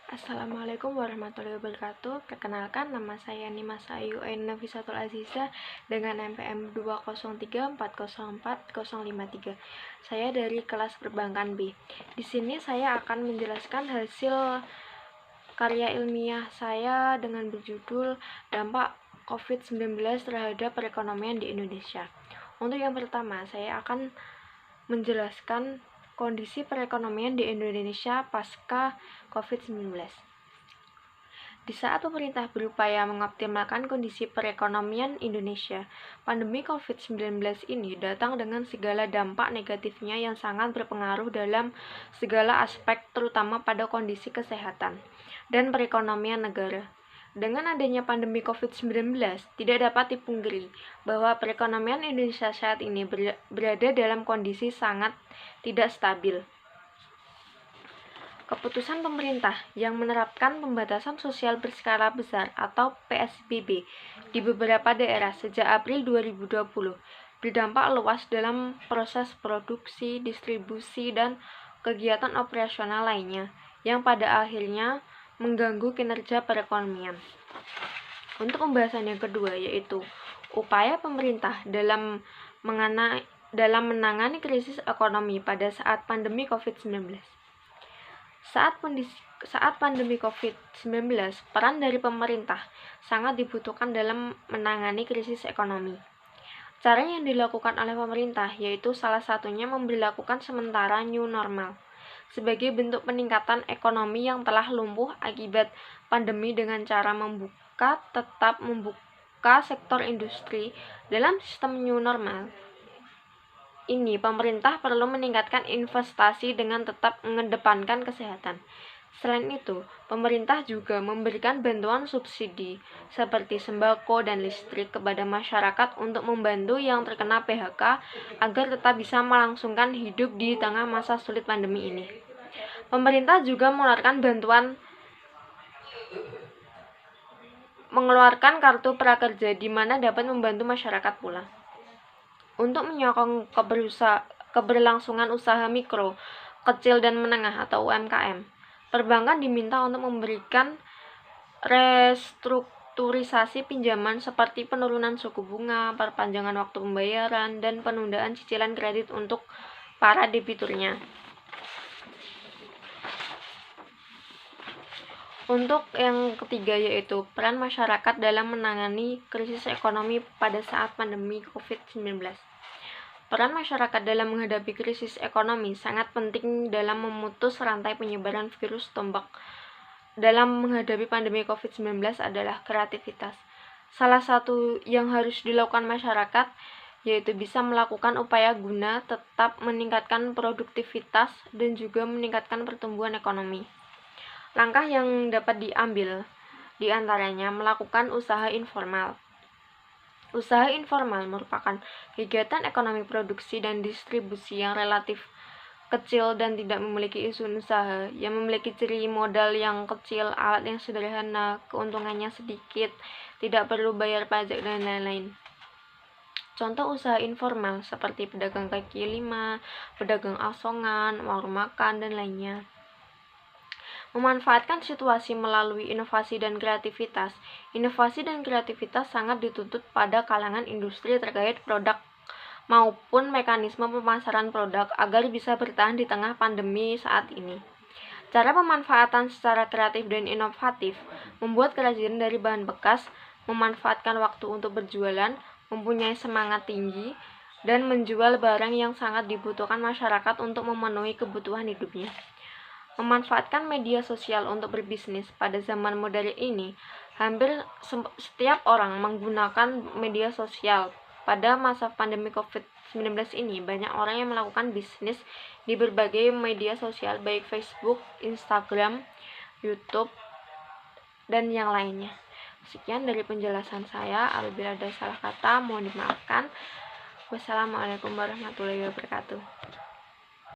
Assalamualaikum warahmatullahi wabarakatuh. Perkenalkan, nama saya Nimas Ayu Ain Nafisatul Aziza dengan NPM 203404053. Saya dari kelas perbankan B. Di sini saya akan menjelaskan hasil karya ilmiah saya dengan berjudul Dampak COVID-19 terhadap perekonomian di Indonesia. Untuk yang pertama, saya akan menjelaskan kondisi perekonomian di Indonesia pasca COVID-19. Di saat pemerintah berupaya mengoptimalkan kondisi perekonomian Indonesia, pandemi COVID-19 ini datang dengan segala dampak negatifnya yang sangat berpengaruh dalam segala aspek, terutama pada kondisi kesehatan dan perekonomian negara. Dengan adanya pandemi COVID-19, tidak dapat dipungkiri bahwa perekonomian Indonesia saat ini berada dalam kondisi sangat tidak stabil. Keputusan pemerintah yang menerapkan pembatasan sosial berskala besar atau PSBB di beberapa daerah sejak April 2020 berdampak luas dalam proses produksi, distribusi, dan kegiatan operasional lainnya yang pada akhirnya mengganggu kinerja perekonomian. Untuk pembahasan yang kedua, yaitu upaya pemerintah dalam menangani krisis ekonomi pada saat pandemi COVID-19. Saat pandemi COVID-19, peran dari pemerintah sangat dibutuhkan dalam menangani krisis ekonomi. Cara yang dilakukan oleh pemerintah yaitu salah satunya memberlakukan sementara new normal sebagai bentuk peningkatan ekonomi yang telah lumpuh akibat pandemi dengan cara tetap membuka sektor industri. Dalam sistem new normal ini, pemerintah perlu meningkatkan investasi dengan tetap mengedepankan kesehatan. Selain itu, pemerintah juga memberikan bantuan subsidi seperti sembako dan listrik kepada masyarakat untuk membantu yang terkena PHK agar tetap bisa melangsungkan hidup di tengah masa sulit pandemi ini. Pemerintah juga mengeluarkan kartu prakerja di mana dapat membantu masyarakat pula. Untuk menyokong keberlangsungan usaha mikro, kecil dan menengah atau UMKM, perbankan diminta untuk memberikan restrukturisasi pinjaman seperti penurunan suku bunga, perpanjangan waktu pembayaran, dan penundaan cicilan kredit untuk para debiturnya. Untuk yang ketiga, yaitu peran masyarakat dalam menangani krisis ekonomi pada saat pandemi COVID-19. Peran masyarakat dalam menghadapi krisis ekonomi sangat penting dalam memutus rantai penyebaran virus tombak dalam menghadapi pandemi COVID-19 adalah kreativitas. Salah satu yang harus dilakukan masyarakat yaitu bisa melakukan upaya guna tetap meningkatkan produktivitas dan juga meningkatkan pertumbuhan ekonomi. Langkah yang dapat diambil diantaranya melakukan usaha informal. Usaha informal merupakan kegiatan ekonomi produksi dan distribusi yang relatif kecil dan tidak memiliki izin usaha, yang memiliki ciri modal yang kecil, alat yang sederhana, keuntungannya sedikit, tidak perlu bayar pajak, dan lain-lain. Contoh usaha informal seperti pedagang kaki lima, pedagang asongan, warung makan, dan lainnya. Memanfaatkan situasi melalui inovasi dan kreativitas. Inovasi dan kreativitas sangat dituntut pada kalangan industri terkait produk maupun mekanisme pemasaran produk agar bisa bertahan di tengah pandemi saat ini. Cara pemanfaatan secara kreatif dan inovatif membuat kerajinan dari bahan bekas, memanfaatkan waktu untuk berjualan, mempunyai semangat tinggi, dan menjual barang yang sangat dibutuhkan masyarakat untuk memenuhi kebutuhan hidupnya. Memanfaatkan media sosial untuk berbisnis. Pada zaman modern ini, hampir setiap orang menggunakan media sosial. Pada masa pandemi COVID-19 ini, banyak orang yang melakukan bisnis di berbagai media sosial, baik Facebook, Instagram, YouTube, dan yang lainnya. Sekian dari penjelasan saya. Apabila ada salah kata, mohon dimaafkan. Wassalamualaikum warahmatullahi wabarakatuh.